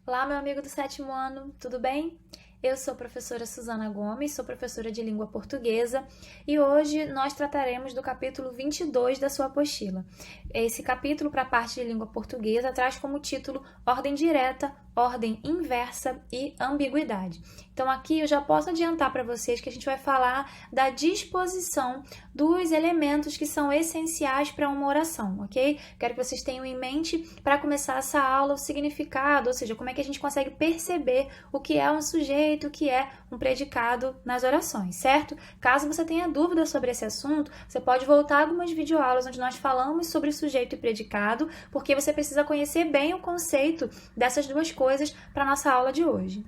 Olá, meu amigo do sétimo ano, tudo bem? Eu sou a professora Suzana Gomes, sou professora de língua portuguesa e hoje nós trataremos do capítulo 22 da sua apostila. Esse capítulo, para a parte de língua portuguesa, traz como título Ordem Direta, Ordem Inversa e Ambiguidade. Então, aqui eu já posso adiantar para vocês que a gente vai falar da disposição dos elementos que são essenciais para uma oração, ok? Quero que vocês tenham em mente, para começar essa aula, o significado, ou seja, como é que a gente consegue perceber o que é um sujeito, o que é um predicado nas orações, certo? Caso você tenha dúvidas sobre esse assunto, você pode voltar a algumas videoaulas onde nós falamos sobre sujeito e predicado, porque você precisa conhecer bem o conceito dessas duas coisas para a nossa aula de hoje.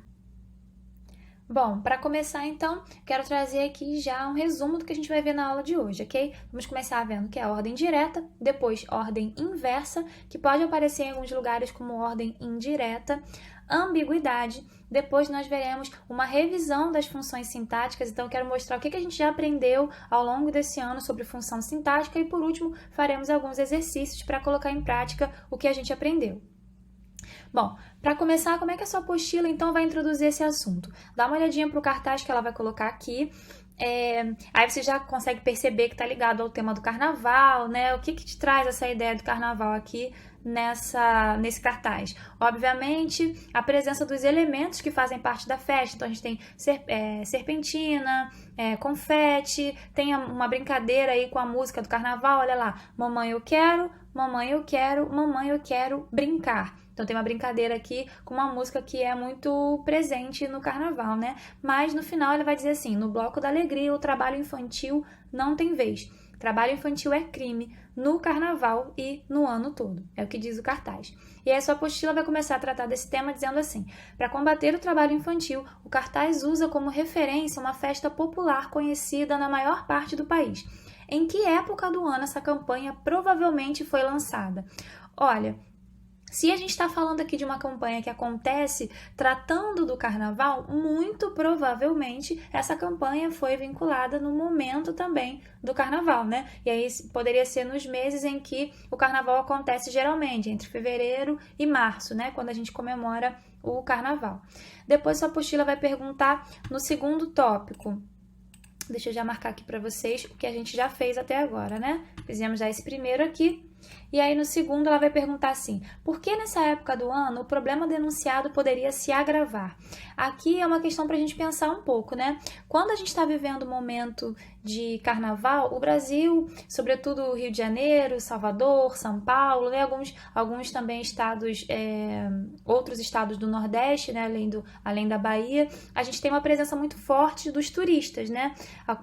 Bom, para começar então, quero trazer aqui já um resumo do que a gente vai ver na aula de hoje, ok? Vamos começar vendo que é a ordem direta, depois ordem inversa, que pode aparecer em alguns lugares como ordem indireta, ambiguidade, depois nós veremos uma revisão das funções sintáticas, então eu quero mostrar o que a gente já aprendeu ao longo desse ano sobre função sintática e por último faremos alguns exercícios para colocar em prática o que a gente aprendeu. Bom, para começar, como é que a sua apostila então vai introduzir esse assunto? Dá uma olhadinha para o cartaz que ela vai colocar aqui. Aí você já consegue perceber que está ligado ao tema do carnaval, né? O que te traz essa ideia do carnaval aqui nesse cartaz? Obviamente, a presença dos elementos que fazem parte da festa. Então, a gente tem serpentina, confete, tem uma brincadeira aí com a música do carnaval. Olha lá, mamãe eu quero, mamãe eu quero, mamãe eu quero brincar. Então tem uma brincadeira aqui com uma música que é muito presente no carnaval, né? Mas no final ele vai dizer assim: no bloco da alegria, o trabalho infantil não tem vez. Trabalho infantil é crime no carnaval e no ano todo. É o que diz o cartaz. E aí a sua apostila vai começar a tratar desse tema dizendo assim: para combater o trabalho infantil, o cartaz usa como referência uma festa popular conhecida na maior parte do país. Em que época do ano essa campanha provavelmente foi lançada? Olha, se a gente está falando aqui de uma campanha que acontece tratando do carnaval, muito provavelmente essa campanha foi vinculada no momento também do carnaval, né? E aí poderia ser nos meses em que o carnaval acontece geralmente, entre fevereiro e março, né? Quando a gente comemora o carnaval. Depois sua apostila vai perguntar no segundo tópico. Deixa eu já marcar aqui para vocês o que a gente já fez até agora, né? Fizemos já esse primeiro aqui. E aí no segundo ela vai perguntar assim: por que nessa época do ano o problema denunciado poderia se agravar? Aqui é uma questão para a gente pensar um pouco, né? Quando a gente está vivendo um momento de carnaval, o Brasil, sobretudo o Rio de Janeiro, Salvador, São Paulo, né? Alguns também estados, outros estados do Nordeste, né? Além da Bahia, a gente tem uma presença muito forte dos turistas, né?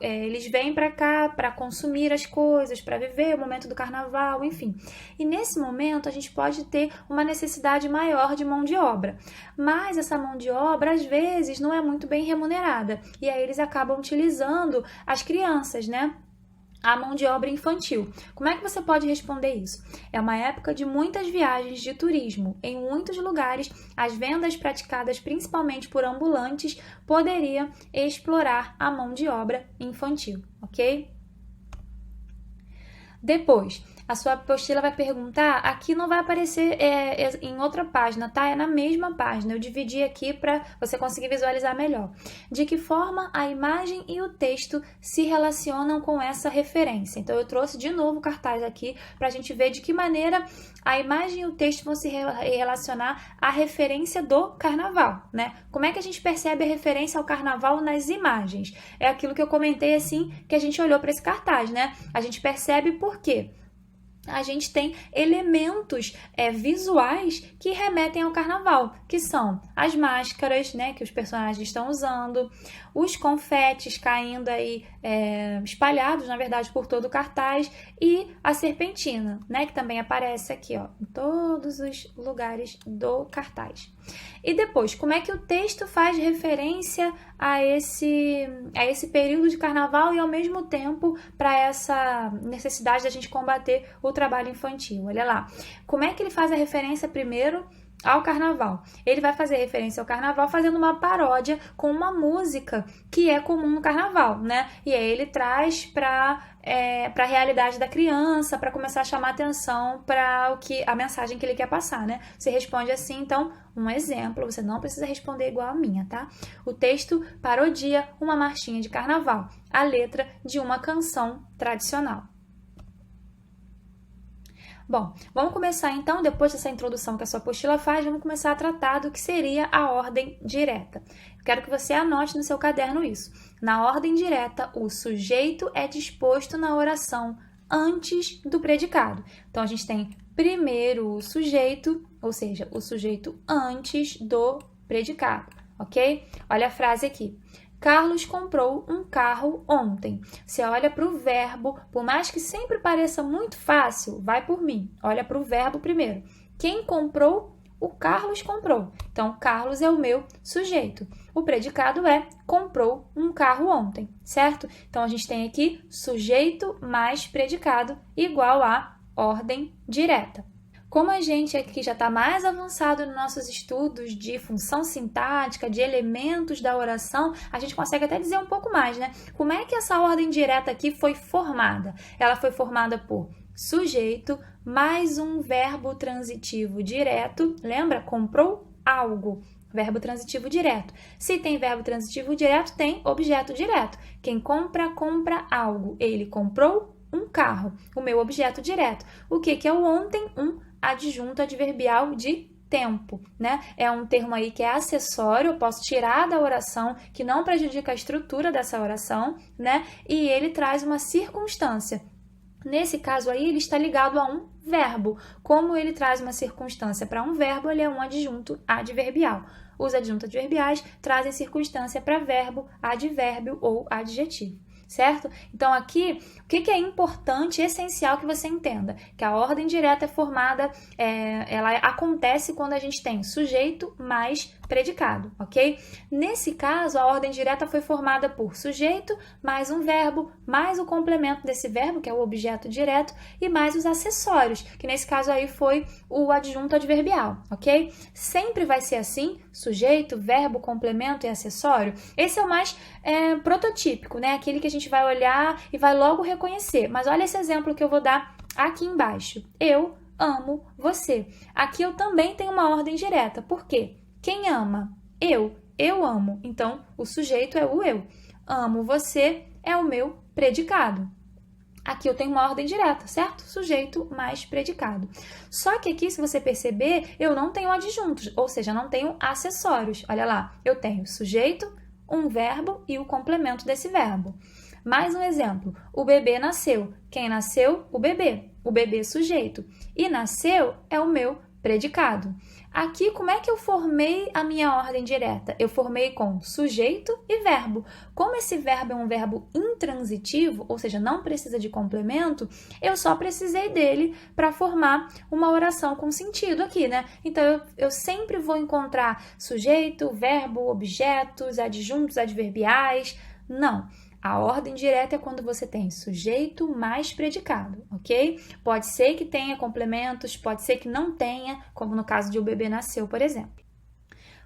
Eles vêm para cá para consumir as coisas, para viver o momento do carnaval, enfim. E nesse momento a gente pode ter uma necessidade maior de mão de obra, mas essa mão de obra às vezes não é muito bem remunerada e aí eles acabam utilizando as crianças, né? A mão de obra infantil. Como é que você pode responder isso? É uma época de muitas viagens de turismo. Em muitos lugares, as vendas praticadas principalmente por ambulantes poderiam explorar a mão de obra infantil, ok? Depois, a sua apostila vai perguntar, aqui não vai aparecer em outra página, tá? É na mesma página, eu dividi aqui para você conseguir visualizar melhor. De que forma a imagem e o texto se relacionam com essa referência? Então, eu trouxe de novo o cartaz aqui para a gente ver de que maneira a imagem e o texto vão se relacionar à referência do carnaval, né? Como é que a gente percebe a referência ao carnaval nas imagens? É aquilo que eu comentei assim, que a gente olhou para esse cartaz, né? A gente percebe por quê? A gente tem elementos visuais que remetem ao carnaval, que são as máscaras, né, que os personagens estão usando, os confetes caindo aí espalhados, na verdade, por todo o cartaz, e a serpentina, né, que também aparece aqui, ó, em todos os lugares do cartaz. E depois, como é que o texto faz referência a esse período de carnaval e, ao mesmo tempo, para essa necessidade da gente combater o trabalho infantil? Olha lá, como é que ele faz a referência primeiro ao carnaval. Ele vai fazer referência ao carnaval fazendo uma paródia com uma música que é comum no carnaval, né? E aí ele traz para a realidade da criança, para começar a chamar atenção para a mensagem que ele quer passar, né? Você responde assim, então, um exemplo, você não precisa responder igual a minha, tá? O texto parodia uma marchinha de carnaval, a letra de uma canção tradicional. Bom, vamos começar então, depois dessa introdução que a sua apostila faz, vamos começar a tratar do que seria a ordem direta. Quero que você anote no seu caderno isso. Na ordem direta, o sujeito é disposto na oração antes do predicado. Então, a gente tem primeiro o sujeito, ou seja, o sujeito antes do predicado, ok? Olha a frase aqui. Carlos comprou um carro ontem. Você olha para o verbo, por mais que sempre pareça muito fácil, vai por mim. Olha para o verbo primeiro. Quem comprou? O Carlos comprou. Então, Carlos é o meu sujeito. O predicado é comprou um carro ontem, certo? Então, a gente tem aqui sujeito mais predicado igual a ordem direta. Como a gente aqui já está mais avançado nos nossos estudos de função sintática, de elementos da oração, a gente consegue até dizer um pouco mais, né? Como é que essa ordem direta aqui foi formada? Ela foi formada por sujeito mais um verbo transitivo direto. Lembra? Comprou algo. Verbo transitivo direto. Se tem verbo transitivo direto, tem objeto direto. Quem compra, compra algo. Ele comprou um carro. O meu objeto direto. O que é o ontem? Um adjunto adverbial de tempo, né? É um termo aí que é acessório, eu posso tirar da oração, que não prejudica a estrutura dessa oração, né? E ele traz uma circunstância. Nesse caso aí, ele está ligado a um verbo. Como ele traz uma circunstância para um verbo, ele é um adjunto adverbial. Os adjuntos adverbiais trazem circunstância para verbo, advérbio ou adjetivo. Certo? Então, aqui, o que é importante, essencial que você entenda? Que a ordem direta é formada, ela acontece quando a gente tem sujeito mais predicado, ok? Nesse caso, a ordem direta foi formada por sujeito, mais um verbo, mais o complemento desse verbo, que é o objeto direto, e mais os acessórios, que nesse caso aí foi o adjunto adverbial, ok? Sempre vai ser assim, sujeito, verbo, complemento e acessório. Esse é o mais prototípico, né? Aquele que a gente vai olhar e vai logo reconhecer. Mas olha esse exemplo que eu vou dar aqui embaixo. Eu amo você. Aqui eu também tenho uma ordem direta. Por quê? Quem ama? Eu amo. Então, o sujeito é o eu. Amo você é o meu predicado. Aqui eu tenho uma ordem direta, certo? Sujeito mais predicado. Só que aqui, se você perceber, eu não tenho adjuntos, ou seja, não tenho acessórios. Olha lá, eu tenho sujeito, um verbo e o complemento desse verbo. Mais um exemplo. O bebê nasceu. Quem nasceu? O bebê sujeito. E nasceu é o meu predicado. Aqui, como é que eu formei a minha ordem direta? Eu formei com sujeito e verbo. Como esse verbo é um verbo intransitivo, ou seja, não precisa de complemento, eu só precisei dele para formar uma oração com sentido aqui, né? Então, eu sempre vou encontrar sujeito, verbo, objetos, adjuntos, adverbiais. Não. A ordem direta é quando você tem sujeito mais predicado, ok? Pode ser que tenha complementos, pode ser que não tenha, como no caso de o bebê nasceu, por exemplo.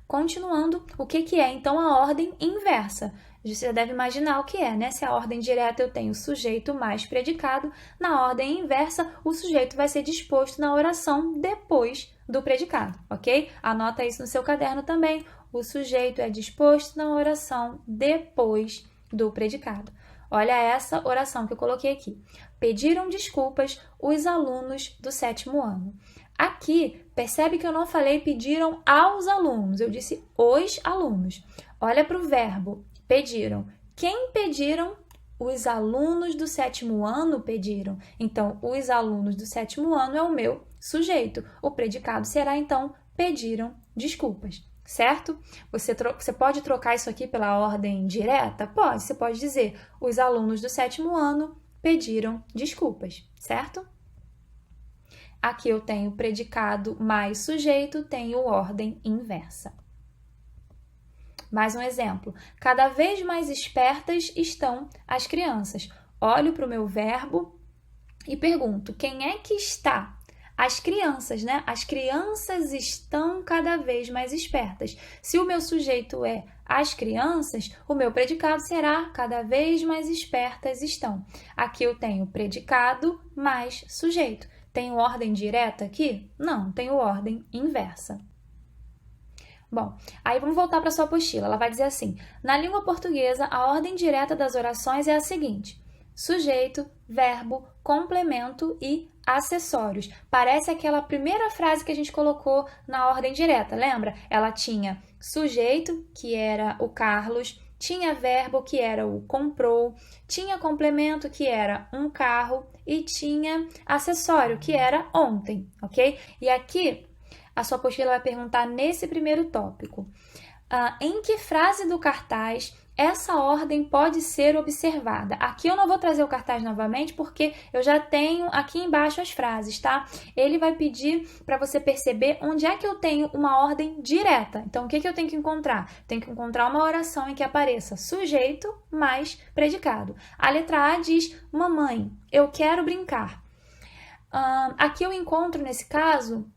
Continuando, o que é então a ordem inversa? Você deve imaginar o que é, né? Se a ordem direta eu tenho sujeito mais predicado, na ordem inversa o sujeito vai ser disposto na oração depois do predicado, ok? Anota isso no seu caderno também. O sujeito é disposto na oração depois do predicado. Olha essa oração que eu coloquei aqui. Pediram desculpas os alunos do 7º ano. Aqui, percebe que eu não falei pediram aos alunos, eu disse os alunos. Olha para o verbo, pediram. Quem pediram? Os alunos do 7º ano pediram. Então, os alunos do 7º ano é o meu sujeito. O predicado será, então, pediram desculpas. Certo? Você pode trocar isso aqui pela ordem direta? Pode. Você pode dizer, os alunos do 7º ano pediram desculpas, certo? Aqui eu tenho predicado mais sujeito, tenho ordem inversa. Mais um exemplo. Cada vez mais espertas estão as crianças. Olho para o meu verbo e pergunto, quem é que está? As crianças, né? As crianças estão cada vez mais espertas. Se o meu sujeito é as crianças, o meu predicado será cada vez mais espertas estão. Aqui eu tenho predicado mais sujeito. Tenho ordem direta aqui? Não, tenho ordem inversa. Bom, aí vamos voltar para a sua apostila. Ela vai dizer assim: na língua portuguesa, a ordem direta das orações é a seguinte: sujeito, verbo, complemento e acessórios. Parece aquela primeira frase que a gente colocou na ordem direta, lembra? Ela tinha sujeito, que era o Carlos, tinha verbo, que era o comprou, tinha complemento, que era um carro, e tinha acessório, que era ontem, ok? E aqui a sua apostila vai perguntar nesse primeiro tópico: em que frase do cartaz essa ordem pode ser observada? Aqui eu não vou trazer o cartaz novamente porque eu já tenho aqui embaixo as frases, tá? Ele vai pedir para você perceber onde é que eu tenho uma ordem direta. Então, o que eu tenho que encontrar? Tenho que encontrar uma oração em que apareça sujeito mais predicado. A letra A diz: mamãe, eu quero brincar. Aqui eu encontro, nesse caso,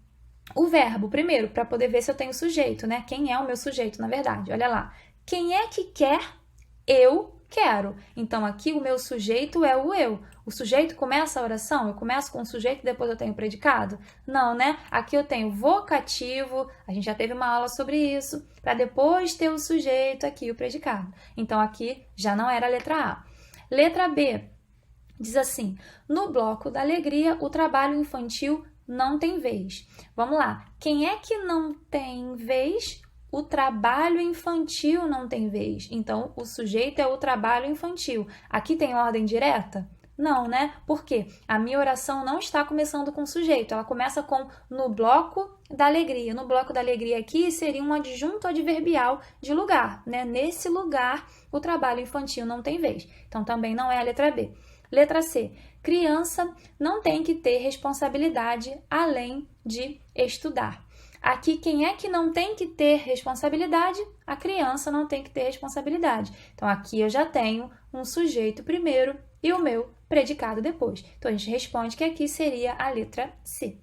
o verbo primeiro, para poder ver se eu tenho sujeito, né? Quem é o meu sujeito, na verdade? Olha lá. Quem é que quer? Eu quero. Então, aqui o meu sujeito é o eu. O sujeito começa a oração? Eu começo com o sujeito e depois eu tenho o predicado? Não, né? Aqui eu tenho vocativo, a gente já teve uma aula sobre isso, para depois ter o sujeito aqui, o predicado. Então, aqui já não era a letra A. Letra B diz assim: no bloco da alegria, o trabalho infantil não tem vez. Vamos lá. Quem é que não tem vez? O trabalho infantil não tem vez. Então, o sujeito é o trabalho infantil. Aqui tem ordem direta? Não, né? Por quê? A minha oração não está começando com sujeito. Ela começa com no bloco da alegria. No bloco da alegria aqui seria um adjunto adverbial de lugar, né? Nesse lugar, o trabalho infantil não tem vez. Então, também não é a letra B. Letra C. Criança não tem que ter responsabilidade além de estudar. Aqui, quem é que não tem que ter responsabilidade? A criança não tem que ter responsabilidade. Então, aqui eu já tenho um sujeito primeiro e o meu predicado depois. Então, a gente responde que aqui seria a letra C.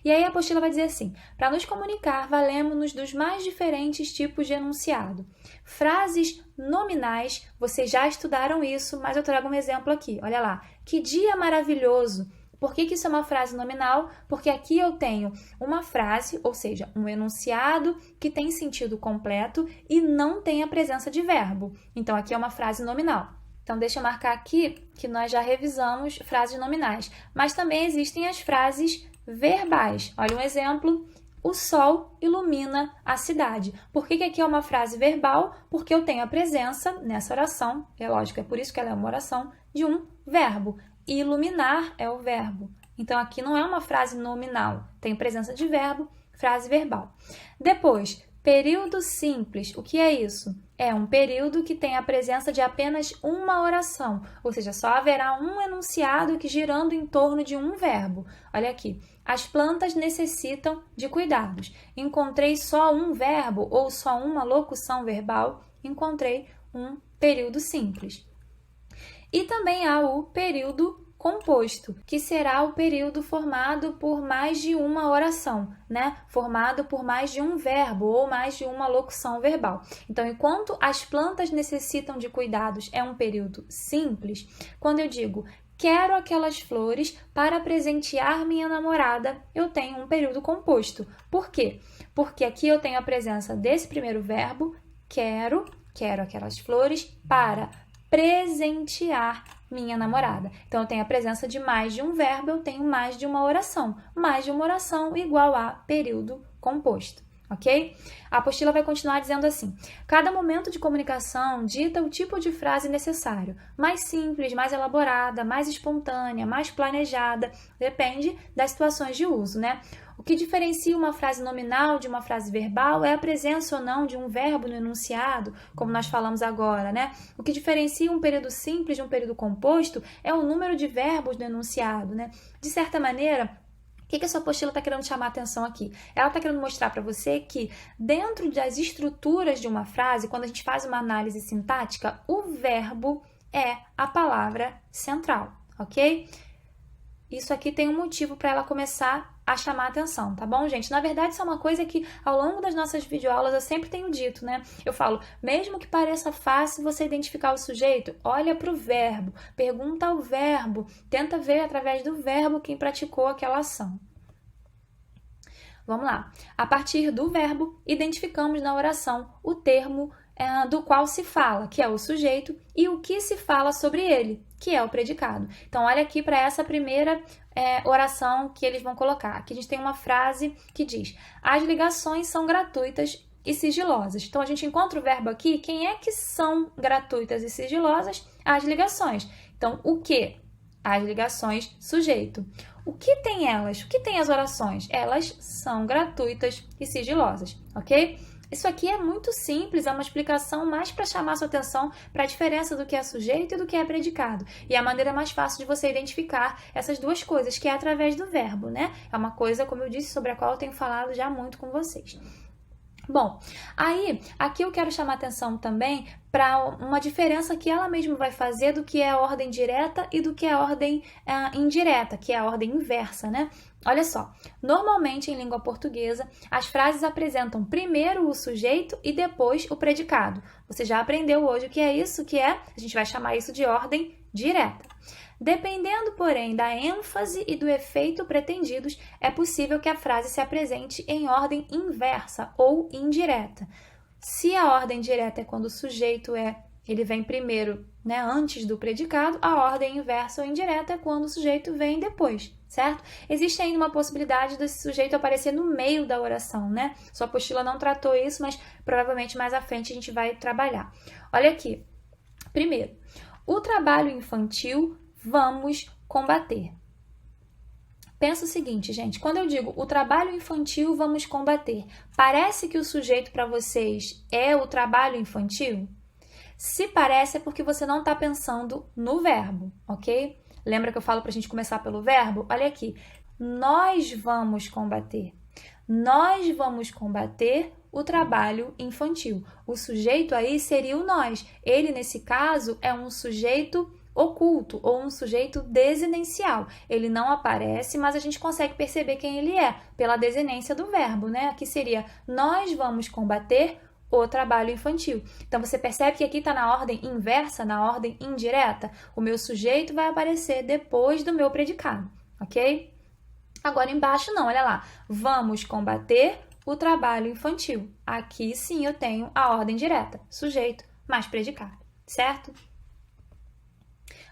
E aí a apostila vai dizer assim: para nos comunicar, valemos-nos dos mais diferentes tipos de enunciado. Frases nominais, vocês já estudaram isso, mas eu trago um exemplo aqui. Olha lá. Que dia maravilhoso! Por que isso é uma frase nominal? Porque aqui eu tenho uma frase, ou seja, um enunciado que tem sentido completo e não tem a presença de verbo. Então, aqui é uma frase nominal. Então, deixa eu marcar aqui que nós já revisamos frases nominais. Mas também existem as frases verbais. Olha um exemplo: o sol ilumina a cidade. Por que aqui é uma frase verbal? Porque eu tenho a presença nessa oração, é lógico, é por isso que ela é uma oração, de um verbo. Iluminar é o verbo. Então, aqui não é uma frase nominal, tem presença de verbo, frase verbal. Depois, período simples. O que é isso? É um período que tem a presença de apenas uma oração, ou seja, só haverá um enunciado que girando em torno de um verbo. Olha aqui. As plantas necessitam de cuidados. Encontrei só um verbo ou só uma locução verbal? Encontrei um período simples. E também há o período composto, que será o período formado por mais de uma oração, né? Formado por mais de um verbo ou mais de uma locução verbal. Então, enquanto as plantas necessitam de cuidados é um período simples, quando eu digo quero aquelas flores para presentear minha namorada, eu tenho um período composto. Por quê? Porque aqui eu tenho a presença desse primeiro verbo, quero aquelas flores para presentear minha namorada. Então, eu tenho a presença de mais de um verbo, eu tenho mais de uma oração. Mais de uma oração igual a período composto, ok? A apostila vai continuar dizendo assim: cada momento de comunicação dita o tipo de frase necessário. Mais simples, mais elaborada, mais espontânea, mais planejada. Depende das situações de uso, né? O que diferencia uma frase nominal de uma frase verbal é a presença ou não de um verbo no enunciado, como nós falamos agora, né? O que diferencia um período simples de um período composto é o número de verbos no enunciado, né? De certa maneira, o que a sua apostila está querendo chamar a atenção aqui? Ela está querendo mostrar para você que dentro das estruturas de uma frase, quando a gente faz uma análise sintática, o verbo é a palavra central, ok? isso aqui tem um motivo para ela começar a chamar a atenção, tá bom, gente? Na verdade, isso é uma coisa que ao longo das nossas videoaulas eu sempre tenho dito, né? Eu falo, mesmo que pareça fácil você identificar o sujeito, olha para o verbo, pergunta ao verbo, tenta ver através do verbo quem praticou aquela ação. Vamos lá. A partir do verbo, identificamos na oração o termo do qual se fala, que é o sujeito, e o que se fala sobre ele, que é o predicado. Então, olha aqui para essa primeira oração que eles vão colocar. Aqui a gente tem uma frase que diz: as ligações são gratuitas e sigilosas. Então, a gente encontra o verbo aqui, quem é que são gratuitas e sigilosas? As ligações. Então, o que? As ligações, sujeito. O que tem elas? O que tem as orações? Elas são gratuitas e sigilosas, ok? Isso aqui é muito simples, é uma explicação mais para chamar sua atenção para a diferença do que é sujeito e do que é predicado. E a maneira mais fácil de você identificar essas duas coisas, que é através do verbo, né? É uma coisa, como eu disse, sobre a qual eu tenho falado já muito com vocês. Bom, aí, aqui eu quero chamar atenção também para uma diferença que ela mesma vai fazer do que é a ordem direta e do que é a ordem indireta, que é a ordem inversa, né? Olha só, normalmente em língua portuguesa, as frases apresentam primeiro o sujeito e depois o predicado. Você já aprendeu hoje o que é isso? A gente vai chamar isso de ordem direta. Dependendo, porém, da ênfase e do efeito pretendidos, é possível que a frase se apresente em ordem inversa ou indireta. Se a ordem direta é quando o sujeito ele vem primeiro, né, antes do predicado, a ordem inversa ou indireta é quando o sujeito vem depois, certo? Existe ainda uma possibilidade desse sujeito aparecer no meio da oração, né? Sua apostila não tratou isso, mas provavelmente mais à frente a gente vai trabalhar. Olha aqui. Primeiro, o trabalho infantil vamos combater. Pensa o seguinte, gente, quando eu digo o trabalho infantil vamos combater, parece que o sujeito para vocês é o trabalho infantil? Se parece é porque você não está pensando no verbo, ok? Lembra que eu falo para a gente começar pelo verbo? Olha aqui, nós vamos combater. Nós vamos combater o trabalho infantil. O sujeito aí seria o nós. Ele, nesse caso, é um sujeito oculto ou um sujeito desinencial. Ele não aparece, mas a gente consegue perceber quem ele é pela desinência do verbo, né? Aqui seria nós vamos combater o trabalho infantil. Então, você percebe que aqui está na ordem inversa, na ordem indireta. O meu sujeito vai aparecer depois do meu predicado, ok? Agora, embaixo não, olha lá. Vamos combater o trabalho infantil. Aqui, sim, eu tenho a ordem direta. Sujeito mais predicado, certo?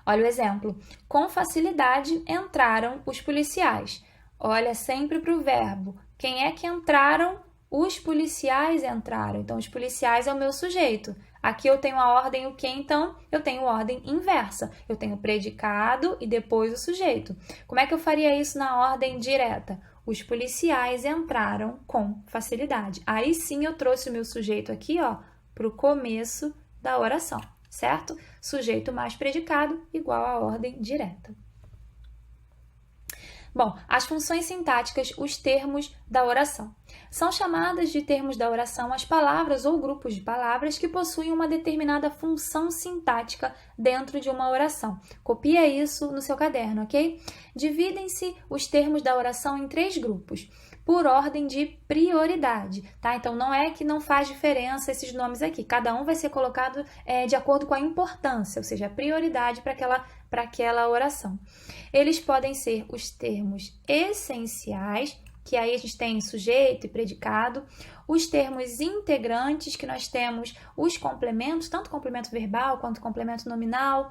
Olha o exemplo. Com facilidade entraram os policiais. Olha sempre para o verbo. Quem é que entraram? Os policiais entraram. Então, os policiais é o meu sujeito. Aqui eu tenho a ordem o que, então? Eu tenho ordem inversa. Eu tenho predicado e depois o sujeito. Como é que eu faria isso na ordem direta? Os policiais entraram com facilidade. Aí sim eu trouxe o meu sujeito aqui, ó, para o começo da oração, certo? Sujeito mais predicado igual à ordem direta. Bom, as funções sintáticas, os termos da oração. São chamadas de termos da oração as palavras ou grupos de palavras que possuem uma determinada função sintática dentro de uma oração. Copia isso no seu caderno, ok? Dividem-se os termos da oração em 3 grupos, por ordem de prioridade, tá? Então, não é que não faz diferença esses nomes aqui. Cada um vai ser colocado de acordo com a importância, ou seja, a prioridade para aquela oração. Eles podem ser os termos essenciais, que aí a gente tem sujeito e predicado, os termos integrantes, que nós temos os complementos, tanto complemento verbal quanto complemento nominal,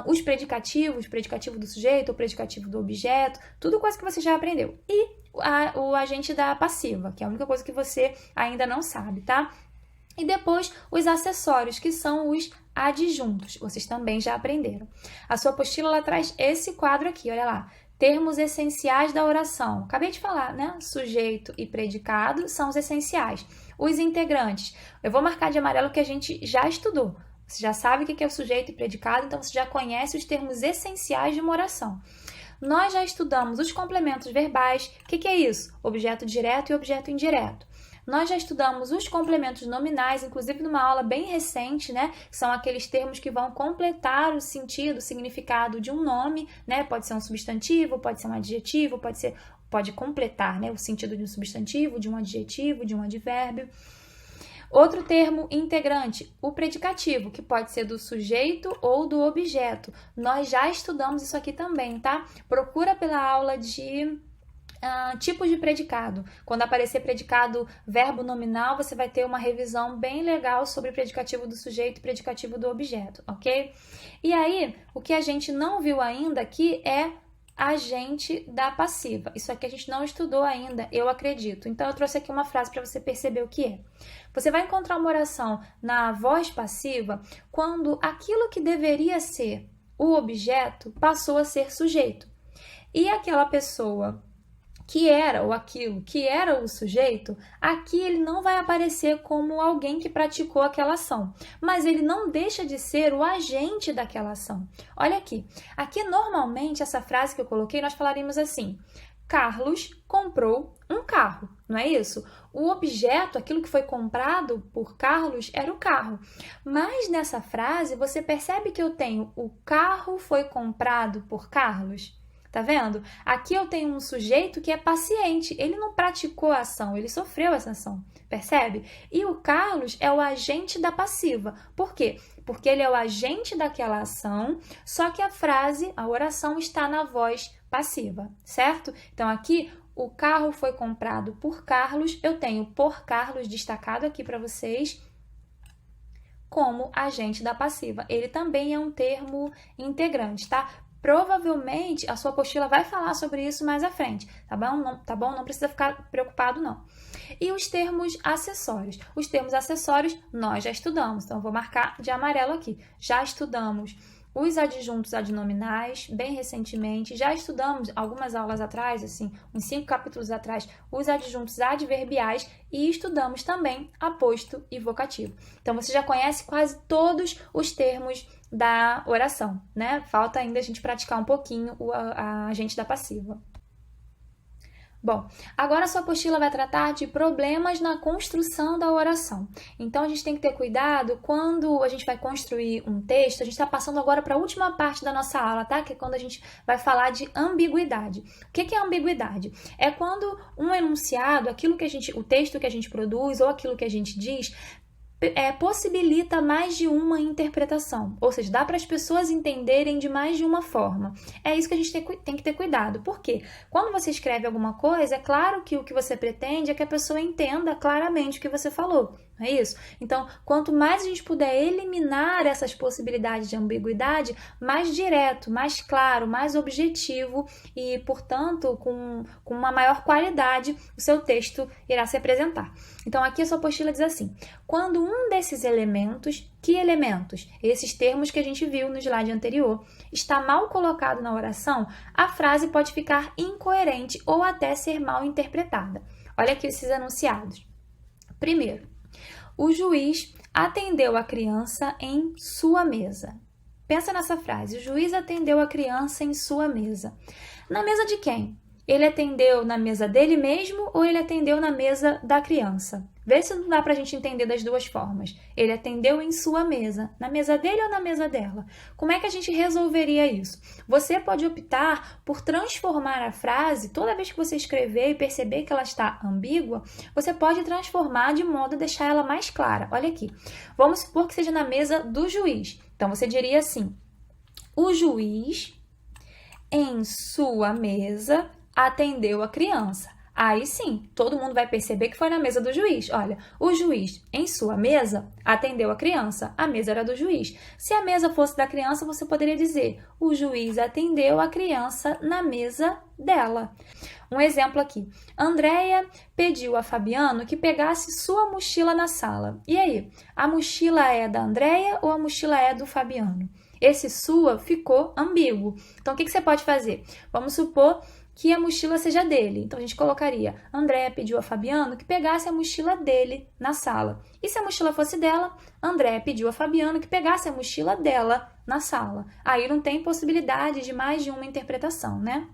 os predicativos, o predicativo do sujeito, o predicativo do objeto, tudo coisa que você já aprendeu. E o agente da passiva, que é a única coisa que você ainda não sabe, tá? E depois os acessórios, que são os adjuntos, vocês também já aprenderam. A sua apostila ela traz esse quadro aqui, olha lá. Termos essenciais da oração. Acabei de falar, né? Sujeito e predicado são os essenciais. Os integrantes. Eu vou marcar de amarelo que a gente já estudou. Você já sabe o que é o sujeito e predicado, então você já conhece os termos essenciais de uma oração. Nós já estudamos os complementos verbais. O que é isso? Objeto direto e objeto indireto. Nós já estudamos os complementos nominais, inclusive numa aula bem recente, né? Que são aqueles termos que vão completar o sentido, o significado de um nome, né? Pode ser um substantivo, pode ser um adjetivo, pode completar, né, o sentido de um substantivo, de um adjetivo, de um advérbio. Outro termo integrante, o predicativo, que pode ser do sujeito ou do objeto. Nós já estudamos isso aqui também, tá? Procura pela aula de tipos de predicado. Quando aparecer predicado verbo nominal, você vai ter uma revisão bem legal sobre predicativo do sujeito e predicativo do objeto, ok? E aí, o que a gente não viu ainda aqui é agente da passiva. Isso aqui a gente não estudou ainda, eu acredito. Então, eu trouxe aqui uma frase para você perceber o que é. Você vai encontrar uma oração na voz passiva quando aquilo que deveria ser o objeto passou a ser sujeito. E aquela pessoa que era, ou aquilo que era o sujeito, aqui ele não vai aparecer como alguém que praticou aquela ação, mas ele não deixa de ser o agente daquela ação. Olha aqui, normalmente essa frase que eu coloquei, nós falaríamos assim: Carlos comprou um carro, não é isso? O objeto, aquilo que foi comprado por Carlos, era o carro. Mas nessa frase, você percebe que eu tenho o carro foi comprado por Carlos? Tá vendo? Aqui eu tenho um sujeito que é paciente, ele não praticou a ação, ele sofreu essa ação, percebe? E o Carlos é o agente da passiva. Por quê? Porque ele é o agente daquela ação, só que a oração está na voz passiva, certo? Então aqui o carro foi comprado por Carlos, eu tenho por Carlos destacado aqui para vocês como agente da passiva. Ele também é um termo integrante, tá? Provavelmente a sua apostila vai falar sobre isso mais à frente, tá bom? Não precisa ficar preocupado, não. E os termos acessórios? Os termos acessórios nós já estudamos, então eu vou marcar de amarelo aqui. Já estudamos os adjuntos adnominais, bem recentemente. Já estudamos algumas aulas atrás, assim, uns 5 capítulos atrás, os adjuntos adverbiais e estudamos também aposto e vocativo. Então, você já conhece quase todos os termos da oração, né? Falta ainda a gente praticar um pouquinho a agente da passiva. Bom, agora a sua apostila vai tratar de problemas na construção da oração. Então, a gente tem que ter cuidado quando a gente vai construir um texto. A gente está passando agora para a última parte da nossa aula, tá? Que é quando a gente vai falar de ambiguidade. O que é ambiguidade? É quando um enunciado, o texto que a gente produz ou aquilo que a gente diz, possibilita mais de uma interpretação, ou seja, dá para as pessoas entenderem de mais de uma forma. É isso que a gente tem que ter cuidado. Por quê? Quando você escreve alguma coisa, é claro que o que você pretende é que a pessoa entenda claramente o que você falou, não é isso? Então, quanto mais a gente puder eliminar essas possibilidades de ambiguidade, mais direto, mais claro, mais objetivo e, portanto, com uma maior qualidade, o seu texto irá se apresentar. Então, aqui a sua apostila diz assim: quando um desses elementos, que elementos? Esses termos que a gente viu no slide anterior, está mal colocado na oração, a frase pode ficar incoerente ou até ser mal interpretada. Olha aqui esses enunciados. Primeiro, o juiz atendeu a criança em sua mesa. Pensa nessa frase: o juiz atendeu a criança em sua mesa. Na mesa de quem? Ele atendeu na mesa dele mesmo ou ele atendeu na mesa da criança? Vê se não dá para a gente entender das duas formas. Ele atendeu em sua mesa, na mesa dele ou na mesa dela? Como é que a gente resolveria isso? Você pode optar por transformar a frase, toda vez que você escrever e perceber que ela está ambígua, você pode transformar de modo a deixar ela mais clara. Olha aqui, vamos supor que seja na mesa do juiz. Então, você diria assim: o juiz, em sua mesa, atendeu a criança. Aí sim, todo mundo vai perceber que foi na mesa do juiz. Olha, o juiz, em sua mesa, atendeu a criança. A mesa era do juiz. Se a mesa fosse da criança, você poderia dizer: o juiz atendeu a criança na mesa dela. Um exemplo aqui. Andréia pediu a Fabiano que pegasse sua mochila na sala. E aí, a mochila é da Andréia ou a mochila é do Fabiano? Esse sua ficou ambíguo. Então, o que você pode fazer? Vamos supor que a mochila seja dele. Então, a gente colocaria: Andréia pediu a Fabiano que pegasse a mochila dele na sala. E se a mochila fosse dela, Andréia pediu a Fabiano que pegasse a mochila dela na sala. Aí não tem possibilidade de mais de uma interpretação, né?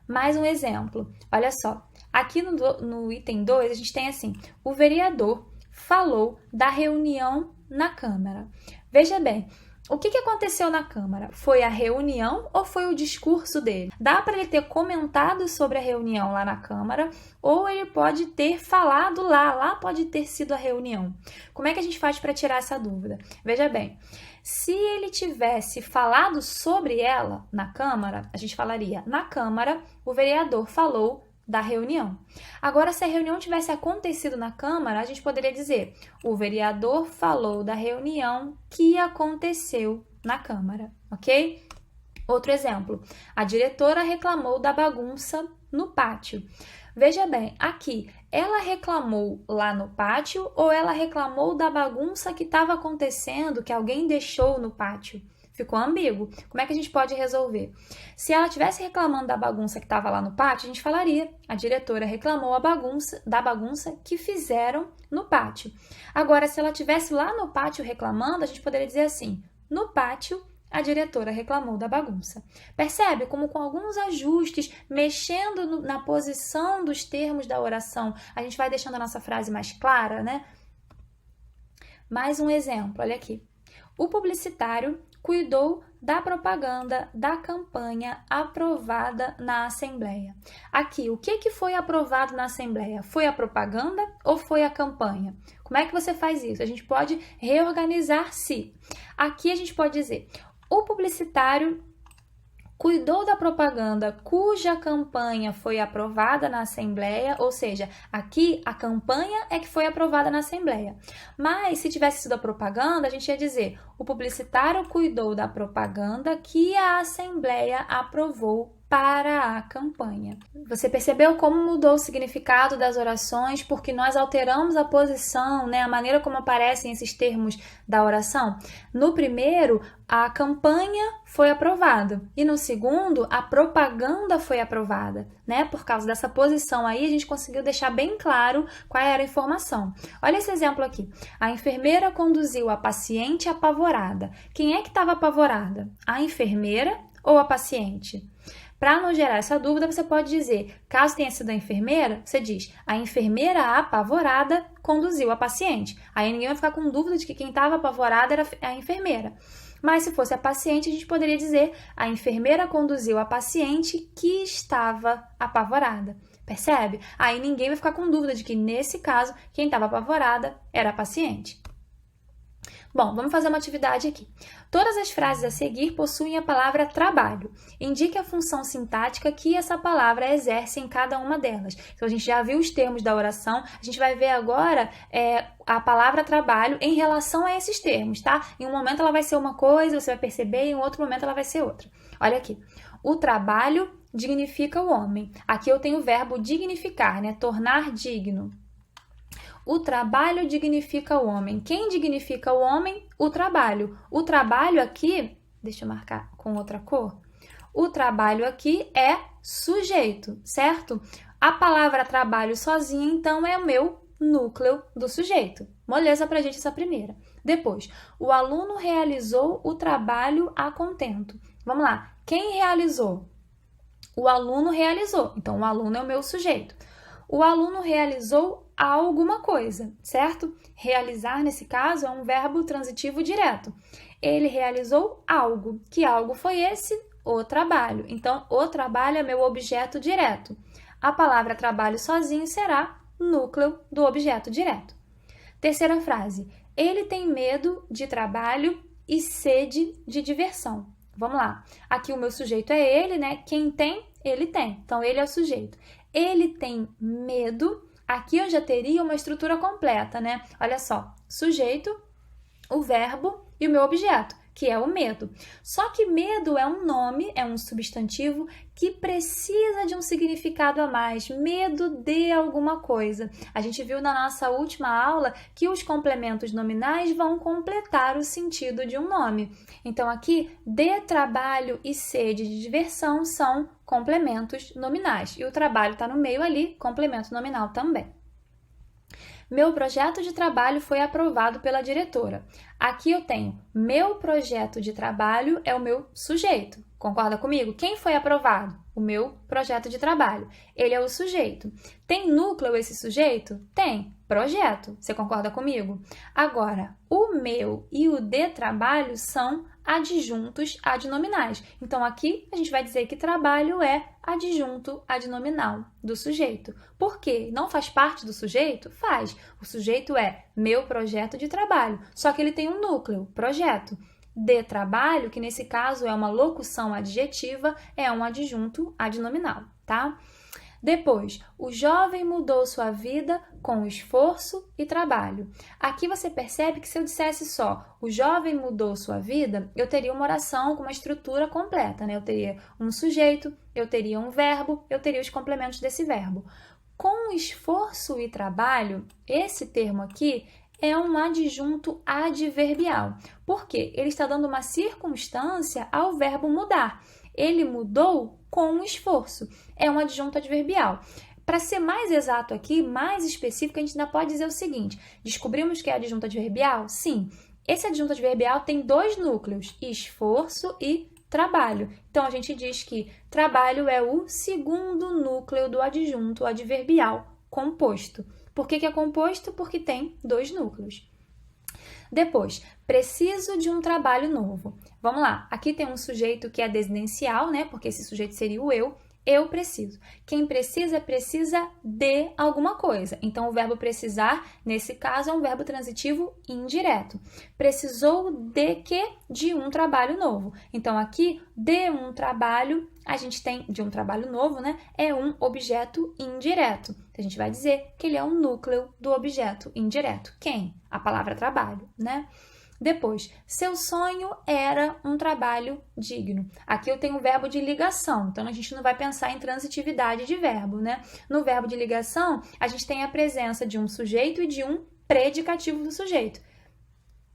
Mais um exemplo. Olha só. Aqui no item 2, a gente tem assim, o vereador falou da reunião na Câmara. Veja bem, o que aconteceu na Câmara? Foi a reunião ou foi o discurso dele? Dá para ele ter comentado sobre a reunião lá na Câmara ou ele pode ter falado lá pode ter sido a reunião. Como é que a gente faz para tirar essa dúvida? Veja bem, se ele tivesse falado sobre ela na Câmara, a gente falaria, na Câmara, o vereador falou da reunião. Agora, se a reunião tivesse acontecido na Câmara, a gente poderia dizer, o vereador falou da reunião que aconteceu na Câmara, ok? Outro exemplo, a diretora reclamou da bagunça no pátio. Veja bem, aqui, ela reclamou lá no pátio ou ela reclamou da bagunça que estava acontecendo, que alguém deixou no pátio? Ficou ambíguo. Como é que a gente pode resolver? Se ela estivesse reclamando da bagunça que estava lá no pátio, a gente falaria, a diretora reclamou da bagunça que fizeram no pátio. Agora, se ela estivesse lá no pátio reclamando, a gente poderia dizer assim, no pátio, a diretora reclamou da bagunça. Percebe como com alguns ajustes, mexendo na posição dos termos da oração, a gente vai deixando a nossa frase mais clara, né? Mais um exemplo, olha aqui. O publicitário cuidou da propaganda da campanha aprovada na Assembleia. Aqui, o que foi aprovado na Assembleia? Foi a propaganda ou foi a campanha? Como é que você faz isso? A gente pode reorganizar-se. Aqui a gente pode dizer, o publicitário cuidou da propaganda cuja campanha foi aprovada na Assembleia, ou seja, aqui a campanha é que foi aprovada na Assembleia. Mas se tivesse sido a propaganda, a gente ia dizer, o publicitário cuidou da propaganda que a Assembleia aprovou para a campanha. Você percebeu como mudou o significado das orações porque nós alteramos a posição, né, a maneira como aparecem esses termos da oração? No primeiro, a campanha foi aprovada e no segundo, a propaganda foi aprovada, né? Por causa dessa posição aí, a gente conseguiu deixar bem claro qual era a informação. Olha esse exemplo aqui. A enfermeira conduziu a paciente apavorada. Quem é que estava apavorada? A enfermeira ou a paciente? Para não gerar essa dúvida, você pode dizer, caso tenha sido a enfermeira, você diz, a enfermeira apavorada conduziu a paciente. Aí ninguém vai ficar com dúvida de que quem estava apavorada era a enfermeira. Mas se fosse a paciente, a gente poderia dizer, a enfermeira conduziu a paciente que estava apavorada. Percebe? Aí ninguém vai ficar com dúvida de que, nesse caso, quem estava apavorada era a paciente. Bom, vamos fazer uma atividade aqui. Todas as frases a seguir possuem a palavra trabalho. Indique a função sintática que essa palavra exerce em cada uma delas. Então, a gente já viu os termos da oração, a gente vai ver agora a palavra trabalho em relação a esses termos, tá? Em um momento ela vai ser uma coisa, você vai perceber, em outro momento ela vai ser outra. Olha aqui. O trabalho dignifica o homem. Aqui eu tenho o verbo dignificar, né? Tornar digno. O trabalho dignifica o homem. Quem dignifica o homem? O trabalho. O trabalho aqui, deixa eu marcar com outra cor. O trabalho aqui é sujeito, certo? A palavra trabalho sozinha, então, é o meu núcleo do sujeito. Moleza pra gente essa primeira. Depois, o aluno realizou o trabalho a contento. Vamos lá. Quem realizou? O aluno realizou. Então, o aluno é o meu sujeito. O aluno realizou alguma coisa, certo? Realizar, nesse caso, é um verbo transitivo direto. Ele realizou algo. Que algo foi esse? O trabalho. Então, o trabalho é meu objeto direto. A palavra trabalho sozinho será núcleo do objeto direto. Terceira frase. Ele tem medo de trabalho e sede de diversão. Vamos lá. Aqui o meu sujeito é ele, né? Quem tem, ele tem. Então, ele é o sujeito. Ele tem medo. Aqui eu já teria uma estrutura completa, né? Olha só, sujeito, o verbo e o meu objeto, que é o medo. Só que medo é um nome, é um substantivo que precisa de um significado a mais, medo de alguma coisa. A gente viu na nossa última aula que os complementos nominais vão completar o sentido de um nome. Então aqui, de trabalho e sede de diversão são complementos nominais. E o trabalho está no meio ali, complemento nominal também. Meu projeto de trabalho foi aprovado pela diretora. Aqui eu tenho meu projeto de trabalho é o meu sujeito. Concorda comigo? Quem foi aprovado? o meu projeto de trabalho. Ele é o sujeito. Tem núcleo esse sujeito? Tem. Projeto. Você concorda comigo? Agora, o meu e o de trabalho são adjuntos adnominais. Então, aqui a gente vai dizer que trabalho é adjunto adnominal do sujeito. Por quê? Não faz parte do sujeito? Faz. O sujeito é meu projeto de trabalho, só que ele tem um núcleo, projeto. De trabalho, que nesse caso é uma locução adjetiva, é um adjunto adnominal, tá? Depois, o jovem mudou sua vida com esforço e trabalho. Aqui você percebe que se eu dissesse só o jovem mudou sua vida, eu teria uma oração com uma estrutura completa, né? Eu teria um sujeito, eu teria um verbo, eu teria os complementos desse verbo. Com esforço e trabalho, esse termo aqui é um adjunto adverbial. Por quê? Ele está dando uma circunstância ao verbo mudar. Ele mudou com esforço. É um adjunto adverbial. Para ser mais exato aqui, mais específico, a gente ainda pode dizer o seguinte: descobrimos que é adjunto adverbial? Sim. Esse adjunto adverbial tem dois núcleos, esforço e trabalho. Então, a gente diz que trabalho é o segundo núcleo do adjunto adverbial composto. Por que é composto? Porque tem dois núcleos. Depois, preciso de um trabalho novo. Vamos lá, aqui tem um sujeito que é desinencial, né? Porque esse sujeito seria o eu. Eu preciso. Quem precisa de alguma coisa. Então, o verbo precisar, nesse caso, é um verbo transitivo indireto. Precisou de quê? De um trabalho novo. Então, aqui, de um trabalho, a gente tem, de um trabalho novo, né? É um objeto indireto. Então, a gente vai dizer que ele é um núcleo do objeto indireto. Quem? A palavra trabalho, né? Depois, seu sonho era um trabalho digno. Aqui eu tenho o verbo de ligação, então a gente não vai pensar em transitividade de verbo, né? No verbo de ligação, a gente tem a presença de um sujeito e de um predicativo do sujeito.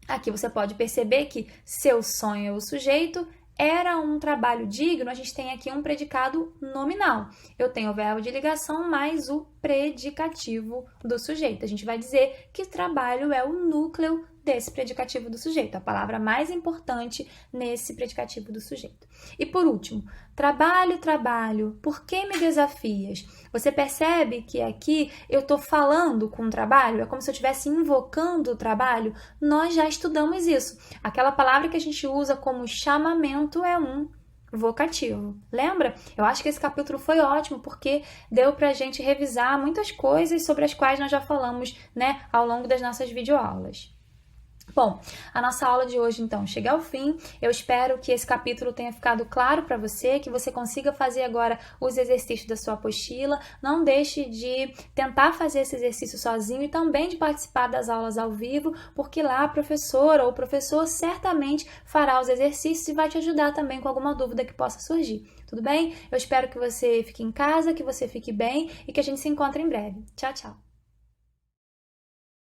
Aqui você pode perceber que seu sonho é o sujeito, era um trabalho digno, a gente tem aqui um predicado nominal. Eu tenho o verbo de ligação mais o predicativo do sujeito. A gente vai dizer que trabalho é o núcleo desse predicativo do sujeito, a palavra mais importante nesse predicativo do sujeito. E por último, trabalho, trabalho, por que me desafias? Você percebe que aqui eu estou falando com o trabalho, é como se eu estivesse invocando o trabalho? Nós já estudamos isso. Aquela palavra que a gente usa como chamamento é um vocativo. Lembra? Eu acho que esse capítulo foi ótimo porque deu pra gente revisar muitas coisas sobre as quais nós já falamos, né, ao longo das nossas videoaulas. Bom, a nossa aula de hoje, então, chega ao fim. Eu espero que esse capítulo tenha ficado claro para você, que você consiga fazer agora os exercícios da sua apostila. Não deixe de tentar fazer esse exercício sozinho e também de participar das aulas ao vivo, porque lá a professora ou o professor certamente fará os exercícios e vai te ajudar também com alguma dúvida que possa surgir. Tudo bem? Eu espero que você fique em casa, que você fique bem e que a gente se encontre em breve. Tchau, tchau!